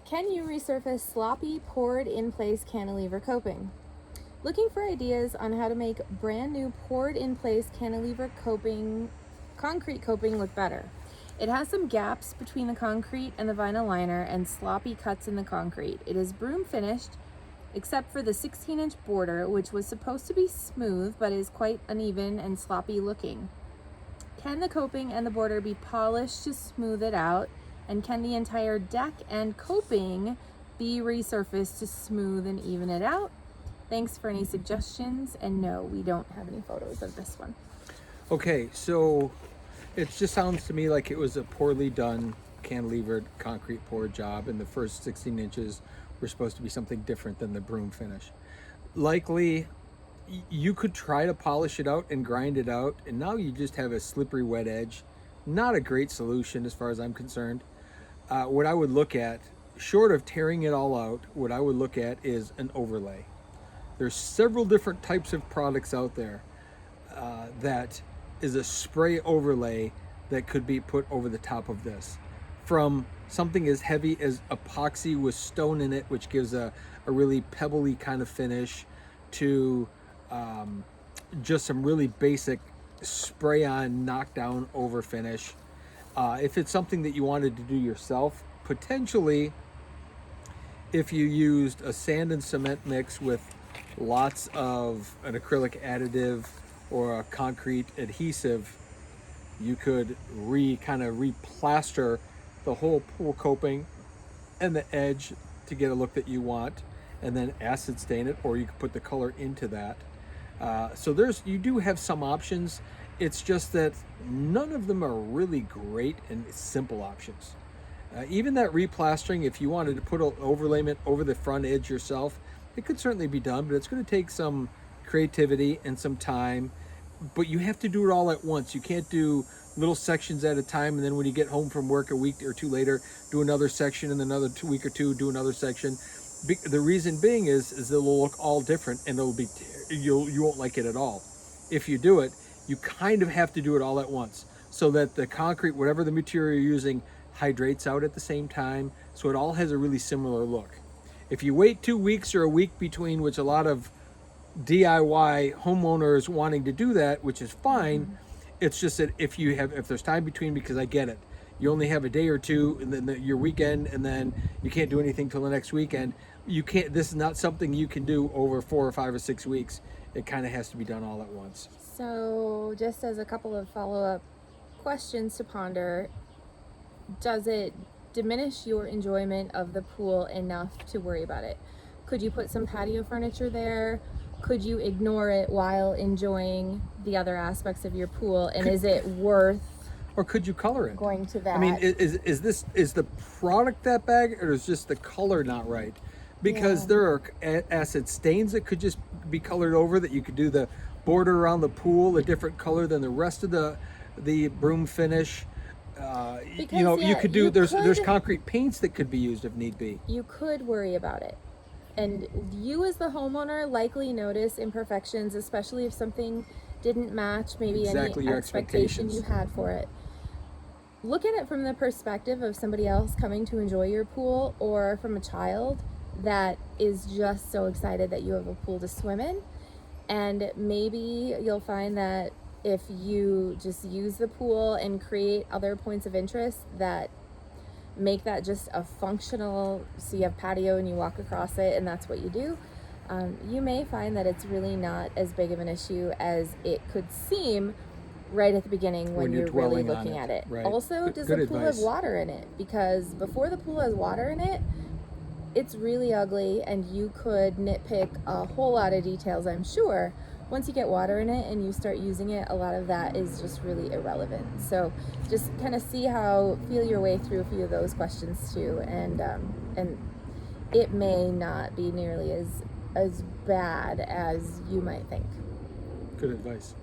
Can you resurface sloppy, poured-in-place cantilever coping? Looking for ideas on how to make brand new poured-in-place cantilever concrete coping look better. It has some gaps between the concrete and the vinyl liner and sloppy cuts in the concrete. It is broom finished, except for the 16-inch border, which was supposed to be smooth but is quite uneven and sloppy looking. Can the coping and the border be polished to smooth it out? And can the entire deck and coping be resurfaced to smooth and even it out? Thanks for any suggestions. And no, we don't have any photos of this one. Okay, so it just sounds to me like it was a poorly done cantilevered concrete pour job, and the first 16 inches were supposed to be something different than the broom finish. Likely, you could try to polish it out and grind it out, and now you just have a slippery wet edge. Not a great solution as far as I'm concerned. What I would look at, short of tearing it all out, what I would look at is an overlay. There's several different types of products out there that is a spray overlay that could be put over the top of this. From something as heavy as epoxy with stone in it, which gives a really pebbly kind of finish, to just some really basic spray on, knockdown over finish. If it's something that you wanted to do yourself, potentially if you used a sand and cement mix with lots of an acrylic additive or a concrete adhesive, you could kind of replaster the whole pool coping and the edge to get a look that you want, and then acid stain it, or you could put the color into that. So you do have some options. It's just that none of them are really great and simple options. Even that replastering, if you wanted to put an overlayment over the front edge yourself, it could certainly be done, but it's going to take some creativity and some time. But you have to do it all at once. You can't do little sections at a time, and then when you get home from work a week or two later, do another section, and another week or two, do another section. The reason being is it'll look all different, and you won't like it at all. If you do it, you kind of have to do it all at once so that the concrete, whatever the material you're using, hydrates out at the same time, so it all has a really similar look. If you wait 2 weeks or a week between, which a lot of DIY homeowners wanting to do that, which is fine, it's just that if there's time between, because I get it, you only have a day or two and then your weekend, and then you can't do anything till the next weekend. This is not something you can do over 4 or 5 or 6 weeks. It kind of has to be done all at once. So just as a couple of follow-up questions to ponder, does it diminish your enjoyment of the pool enough to worry about it? Could you put some patio furniture there? Could you ignore it while enjoying the other aspects of your pool? And is it worth, or could you color it? Going to that? I mean, is the product that bad, or is just the color not right? Because there are acid stains that could just be colored over, that you could do the border around the pool a different color than the rest of the broom finish. You could do, there's concrete paints that could be used if need be. You could worry about it. And you as the homeowner likely notice imperfections, especially if something didn't match maybe exactly any your expectation you had for it. Look at it from the perspective of somebody else coming to enjoy your pool, or from a child that is just so excited that you have a pool to swim in. And maybe you'll find that if you just use the pool and create other points of interest that make that just a functional, so you have patio and you walk across it and that's what you do, you may find that it's really not as big of an issue as it could seem right at the beginning when you're really looking at it. Right. Also, does the pool have water in it? Because before the pool has water in it, it's really ugly, and you could nitpick a whole lot of details, I'm sure. Once you get water in it and you start using it, a lot of that is just really irrelevant. So just kind of feel your way through a few of those questions too, and it may not be nearly as bad as you might think. Good advice.